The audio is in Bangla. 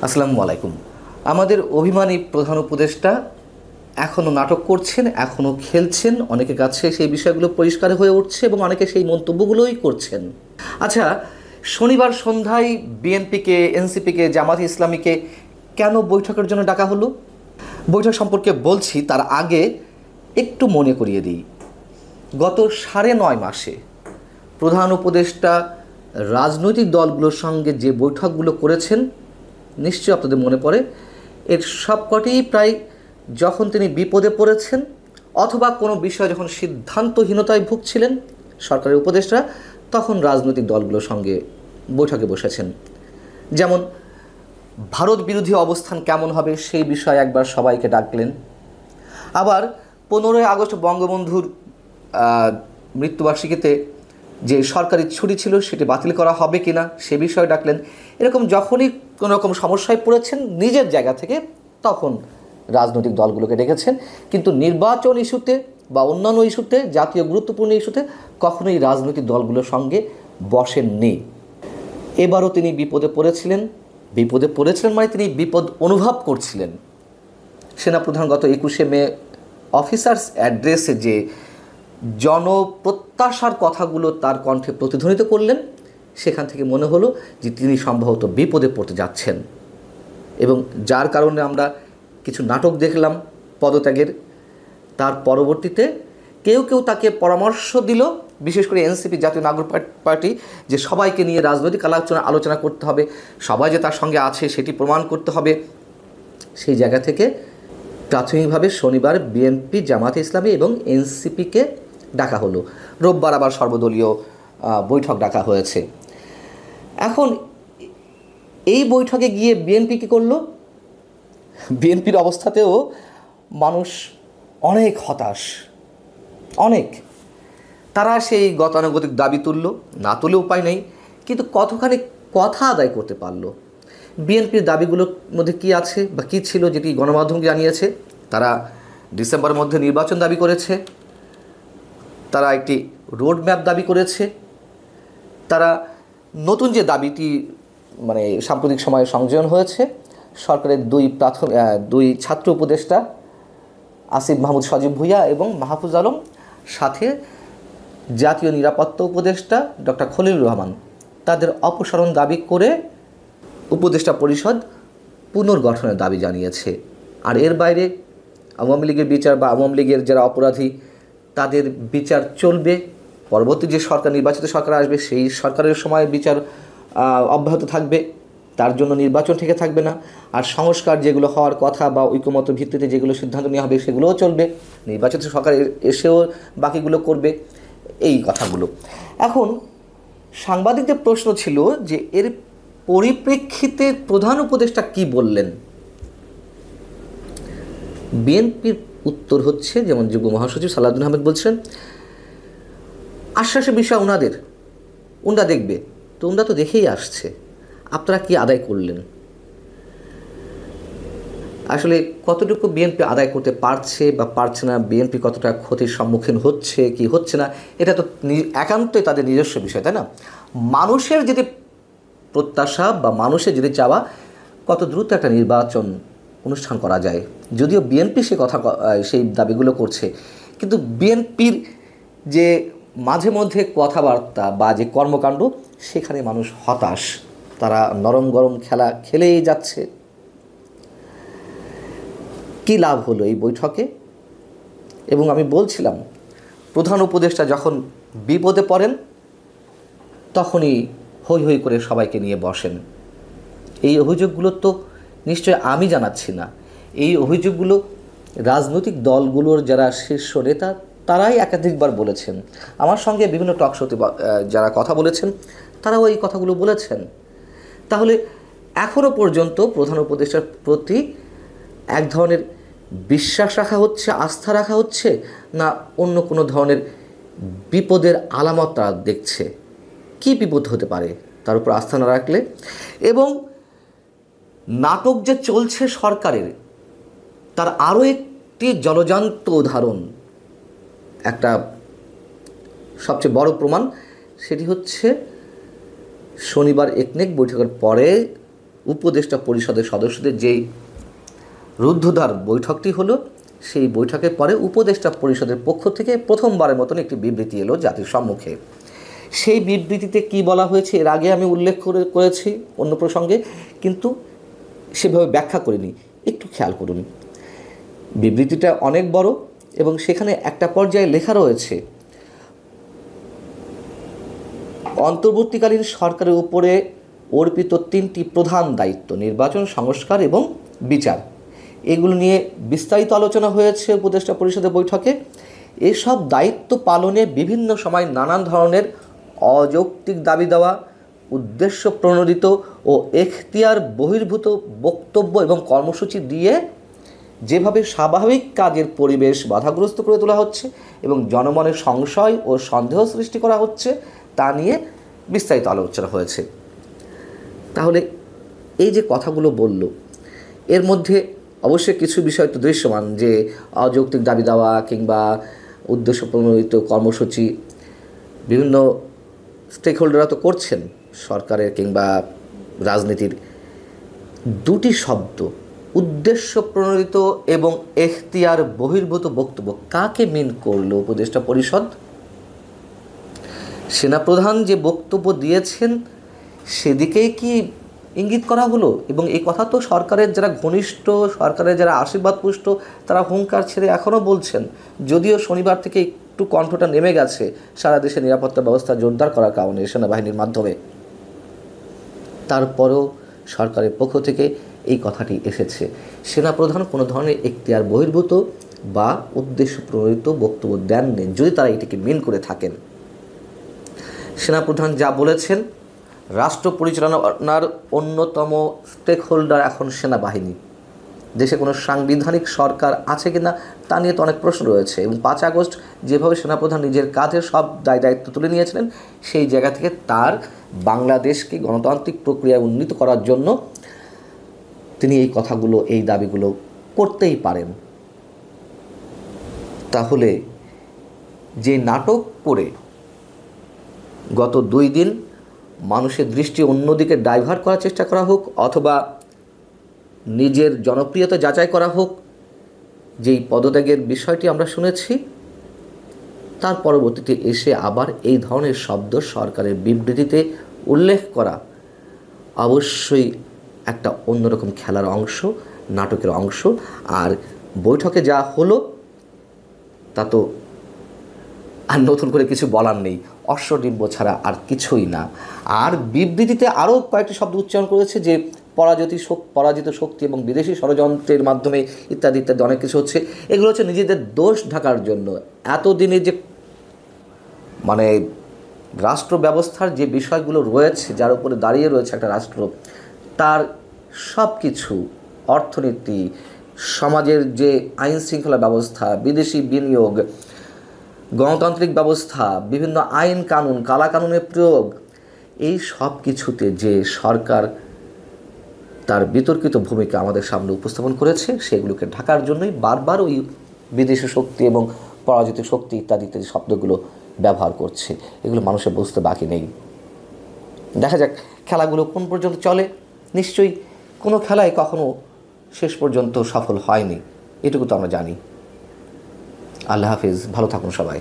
আসসালামু আলাইকুম। আমাদের অভিমানী প্রধান উপদেষ্টা এখনও নাটক করছেন, এখনও খেলছেন। অনেকের কাছে সেই বিষয়গুলো পরিষ্কার হয়ে উঠছে এবং অনেকে সেই মন্তব্যগুলোই করছেন। আচ্ছা, শনিবার সন্ধ্যায় বিএনপিকে, এনসিপিকে, জামাত ইসলামীকে কেন বৈঠকের জন্য ডাকা হলো? বৈঠক সম্পর্কে বলছি, তার আগে একটু মনে করিয়ে দিই। গত 9.5 মাসে প্রধান উপদেষ্টা রাজনৈতিক দলগুলোর সঙ্গে যে বৈঠকগুলো করেছেন, নিশ্চয়ই আপনাদের মনে পড়ে, এর সবকটিই প্রায় যখন তিনি বিপদে পড়েছেন অথবা কোনো বিষয়ে যখন সিদ্ধান্তহীনতায় ভুগছিলেন সরকারের উপদেষ্টা, তখন রাজনৈতিক দলগুলোর সঙ্গে বৈঠকে বসেছেন। যেমন ভারত বিরোধী অবস্থান কেমন হবে সেই বিষয়ে একবার সবাইকে ডাকলেন। আবার 15ই আগস্ট বঙ্গবন্ধুর মৃত্যুবার্ষিকীতে যে সরকারি ছুটি ছিল সেটি বাতিল করা হবে কিনা সে বিষয়ে ডাকলেন। এরকম যখনই কোনো রকম সমস্যায় পড়েছেন নিজের জায়গা থেকে, তখন রাজনৈতিক দলগুলোকে ডেকেছেন। কিন্তু নির্বাচন ইস্যুতে বা অন্যান্য ইস্যুতে, জাতীয় গুরুত্বপূর্ণ ইস্যুতে কখনোই রাজনৈতিক দলগুলোর সঙ্গে বসেননি। এবারও তিনি বিপদে পড়েছিলেন মানে তিনি বিপদ অনুভব করছিলেন। সেনাপ্রধান গত 21শে মে অফিসার্স অ্যাড্রেসে যে জনপ্রত্যাশার কথাগুলো তার কণ্ঠে প্রতিধ্বনিত করলেন, সেখান থেকে মনে হলো যে তিনি সম্ভবত বিপদে পড়তে যাচ্ছেন। এবং যার কারণে আমরা কিছু নাটক দেখলাম পদত্যাগের। তার পরবর্তীতে কেউ কেউ তাকে পরামর্শ দিল, বিশেষ করে এনসিপি, জাতীয় নাগরিক পার্টি, যে সবাইকে নিয়ে রাজনৈতিক আলোচনা করতে হবে, সবাই যে তার সঙ্গে আছে সেটি প্রমাণ করতে হবে। সেই জায়গা থেকে প্রাথমিকভাবে শনিবার বিএনপি, জামাতে ইসলামী এবং এনসিপিকে ডাকা হলো। রোববার আবার সর্বদলীয় বৈঠক ডাকা হয়েছে। এখন এই বৈঠকে গিয়ে বিএনপি কী করলো? বিএনপির অবস্থাতেও মানুষ অনেক হতাশ, অনেক। তারা সেই গতানুগতিক দাবি তুলল, না তুলে উপায় নেই, কিন্তু কতখানি কথা আদায় করতে পারলো? বিএনপির দাবিগুলোর মধ্যে কি আছে বা কী ছিল যেটি গণমাধ্যমকে জানিয়েছে? তারা ডিসেম্বরের মধ্যে নির্বাচন দাবি করেছে, তারা একটি রোড ম্যাপ দাবি করেছে, তারা নতুন যে দাবিটি সাম্প্রতিক সময়ে সংযোজন হয়েছে, সরকারের দুই ছাত্র উপদেষ্টা আসিফ মাহমুদ সজীব ভুঁইয়া এবং মাহফুজ আলম, সাথে জাতীয় নিরাপত্তা উপদেষ্টা ডক্টর খলিলুর রহমান, তাদের অপসারণ দাবি করে উপদেষ্টা পরিষদ পুনর্গঠনের দাবি জানিয়েছে। আর এর বাইরে আওয়ামী লীগের বিচার বা আওয়ামী লীগের যারা অপরাধী তাদের বিচার চলবে। পরবর্তী যে নির্বাচিত সরকার আসবে সেই সরকারের সময় বিচার অব্যাহত থাকবে, তার জন্য নির্বাচন থেকে থাকবে না। আর সংস্কার যেগুলো হওয়ার কথা বা ঐকমত্য ভিত্তিতে যেগুলো সিদ্ধান্ত নেওয়া হবে সেগুলোও চলবে, নির্বাচিত সরকার এসেও বাকিগুলো করবে, এই কথাগুলো। এখন সাংবাদিকদের প্রশ্ন ছিল যে এর পরিপ্রেক্ষিতে প্রধান উপদেষ্টা কি বললেন? বিএনপির উত্তর হচ্ছে, যেমন যুগ্ম মহাসচিব সালাউদ্দিন আহমেদ বলছেন, আশ্বাসের বিষয় ওনারা দেখবে। তো ওনারা তো দেখেই আসছে, আপনারা কি আদায় করলেন? আসলে কতটুকু বিএনপি আদায় করতে পারছে বা পারছে না, বিএনপি কতটা ক্ষতির সম্মুখীন হচ্ছে কি হচ্ছে না, এটা তো একান্তই তাদের নিজস্ব বিষয়, তাই না? মানুষের যদি প্রত্যাশা বা মানুষের যদি চাওয়া, কত দ্রুত একটা নির্বাচন অনুষ্ঠান করা যায়, যদিও বিএনপি সেই দাবিগুলো করছে, কিন্তু বিএনপির যে মাঝে মধ্যে কথাবার্তা বা যে কর্মকাণ্ড, সেখানে মানুষ হতাশ। তারা নরম গরম খেলা খেলেই যাচ্ছে। কী লাভ হলো এই বৈঠকে? এবং আমি বলছিলাম, প্রধান উপদেষ্টা যখন বিপদে পড়েন তখনই হৈ হৈ করে সবাইকে নিয়ে বসেন। এই অভিযোগগুলো তো নিশ্চয় আমি জানাচ্ছি না, এই অভিযোগগুলো রাজনৈতিক দলগুলোর যারা শীর্ষ নেতা তারাই একাধিকবার বলেছেন। আমার সঙ্গে বিভিন্ন টক শোতে যারা কথা বলেছেন তারাও এই কথাগুলো বলেছেন। তাহলে এখনও পর্যন্ত প্রধান উপদেষ্টার প্রতি এক ধরনের বিশ্বাস রাখা হচ্ছে, আস্থা রাখা হচ্ছে, না অন্য কোনো ধরনের বিপদের আলামত তারা দেখছে? কী বিপদ হতে পারে তার উপর আস্থা না রাখলে? এবং নাটক যে চলছে সরকারের, তার আরও একটি জলজান্ত উদাহরণ, একটা সবচেয়ে বড় প্রমাণ, সেটি হচ্ছে শনিবার একনেক বৈঠকের পরে উপদেষ্টা পরিষদের সদস্যদের যেই রুদ্ধদ্বার বৈঠকটি হলো, সেই বৈঠকের পরে উপদেষ্টা পরিষদের পক্ষ থেকে প্রথমবারের মতন একটি বিবৃতি এলো জাতির সম্মুখে। সেই বিবৃতিতে কি বলা হয়েছে এর আগে আমি উল্লেখ করেছি অন্য প্রসঙ্গে, কিন্তু সেভাবে ব্যাখ্যা করিনি। একটু খেয়াল করুন, বিবৃতিটা অনেক বড় এবং সেখানে একটা পর্যায়ে লেখা রয়েছে, অন্তর্বর্তীকালীন সরকারের উপরে অর্পিত 3টি প্রধান দায়িত্ব নির্বাচন, সংস্কার এবং বিচার, এগুলো নিয়ে বিস্তারিত আলোচনা হয়েছে উপদেষ্টা পরিষদের বৈঠকে। এসব দায়িত্ব পালনে বিভিন্ন সময় নানান ধরনের অযৌক্তিক দাবি দেওয়া, উদ্দেশ্য প্রণোদিত ও এখতিয়ার বহির্ভূত বক্তব্য এবং কর্মসূচি দিয়ে যেভাবে স্বাভাবিক কাজের পরিবেশ বাধাগ্রস্ত করে তোলা হচ্ছে এবং জনমনে সংশয় ও সন্দেহ সৃষ্টি করা হচ্ছে, তা নিয়ে বিস্তারিত আলোচনা হয়েছে। তাহলে এই যে কথাগুলো বলল, এর মধ্যে অবশ্যই কিছু বিষয় তো দৃশ্যমান, যে অযৌক্তিক দাবি দেওয়া কিংবা উদ্দেশ্য প্রণোদিত কর্মসূচি বিভিন্ন স্টেক হোল্ডাররা তো করছেন, সরকারের কিংবা রাজনীতির। দুটি শব্দ, উদ্দেশ্য প্রণোদিত এবং এখতিয়ার বহির্ভূত বক্তব্য, কাকে মিন করলো উপদেষ্টা পরিষদ? সেনাপ্রধান যে বক্তব্য দিয়েছেন সেদিকেই কি ইঙ্গিত করা হলো? এবং এই কথা তো সরকারের যারা ঘনিষ্ঠ, সরকারের যারা আশীর্বাদ পুষ্ট, তারা হুঙ্কার ছেড়ে এখনও বলছেন, যদিও শনিবার থেকে একটু কণ্ঠটা নেমে গেছে সারা দেশে নিরাপত্তা ব্যবস্থা জোরদার করার কারণে সেনাবাহিনীর মাধ্যমে। তারপরেও সরকারের পক্ষ থেকে এই কথাটি এসেছে, সেনাপ্রধান কোনো ধরনের এখতিয়ার বহির্ভূত বা উদ্দেশ্য প্রণোদিত বক্তব্য দেননি, যদি তারা এটিকে মিন করে থাকেন। সেনাপ্রধান যা বলেছেন, রাষ্ট্র পরিচালনার অন্যতম স্টেক হোল্ডার এখন সেনাবাহিনী। দেশে কোনো সাংবিধানিক সরকার আছে কিনা তা নিয়ে তো অনেক প্রশ্ন রয়েছে, এবং 5 আগস্ট যেভাবে সেনাপ্রধান নিজের কাজে সব দায়িত্ব তুলে নিয়েছিলেন, সেই জায়গা থেকে তার বাংলাদেশকে গণতান্ত্রিক প্রক্রিয়ায় উন্নীত করার জন্য তিনি এই কথাগুলো, এই দাবিগুলো করতেই পারেন। তাহলে যে নাটক করে গত 2 দিন মানুষের দৃষ্টি অন্যদিকে ডাইভার্ট করার চেষ্টা করা হোক, অথবা নিজের জনপ্রিয়তা যাচাই করা হোক, যেই পদত্যাগের বিষয়টি আমরা শুনেছি, তার পরবর্তীতে এসে আবার এই ধরনের শব্দ সরকারের বিবৃতিতে উল্লেখ করা অবশ্যই একটা অন্যরকম খেলার অংশ, নাটকের অংশ। আর বৈঠকে যা হলো তা তো আর নতুন করে কিছু বলার নেই, অশ্বডিম্ব ছাড়া আর কিছুই না। আর বিবৃতিতে আরও কয়েকটি শব্দ উচ্চারণ করেছে, যে পরাজিত শক্তি এবং বিদেশি ষড়যন্ত্রের মাধ্যমে ইত্যাদি ইত্যাদি অনেক কিছু হচ্ছে। এগুলো হচ্ছে নিজেদের দোষ ঢাকার জন্য। এতদিনে যে মানে রাষ্ট্র ব্যবস্থার যে বিষয়গুলো রয়েছে, যার উপরে দাঁড়িয়ে রয়েছে একটা রাষ্ট্র, তার সব কিছু, অর্থনীতি, সমাজের যে আইন শৃঙ্খলা ব্যবস্থা, বিদেশি বিনিয়োগ, গণতান্ত্রিক ব্যবস্থা, বিভিন্ন আইন কানুন, কালাকানুনের প্রয়োগ, এই সব কিছুতে যে সরকার তার বিতর্কিত ভূমিকা আমাদের সামনে উপস্থাপন করেছে, সেগুলোকে ঢাকার জন্যই বারবার ওই বিদেশি শক্তি এবং পরাজিত শক্তি ইত্যাদি ইত্যাদি শব্দগুলো ব্যবহার করছে। এগুলো মানুষের বুঝতে বাকি নেই। দেখা যাক খেলাগুলো কোন পর্যন্ত চলে। নিশ্চয়ই কোনো খেলাই কখনো শেষ পর্যন্ত সফল হয়নি, এটুকু তো আমরা জানি। আল্লাহ হাফিজ, ভালো থাকুন সবাই।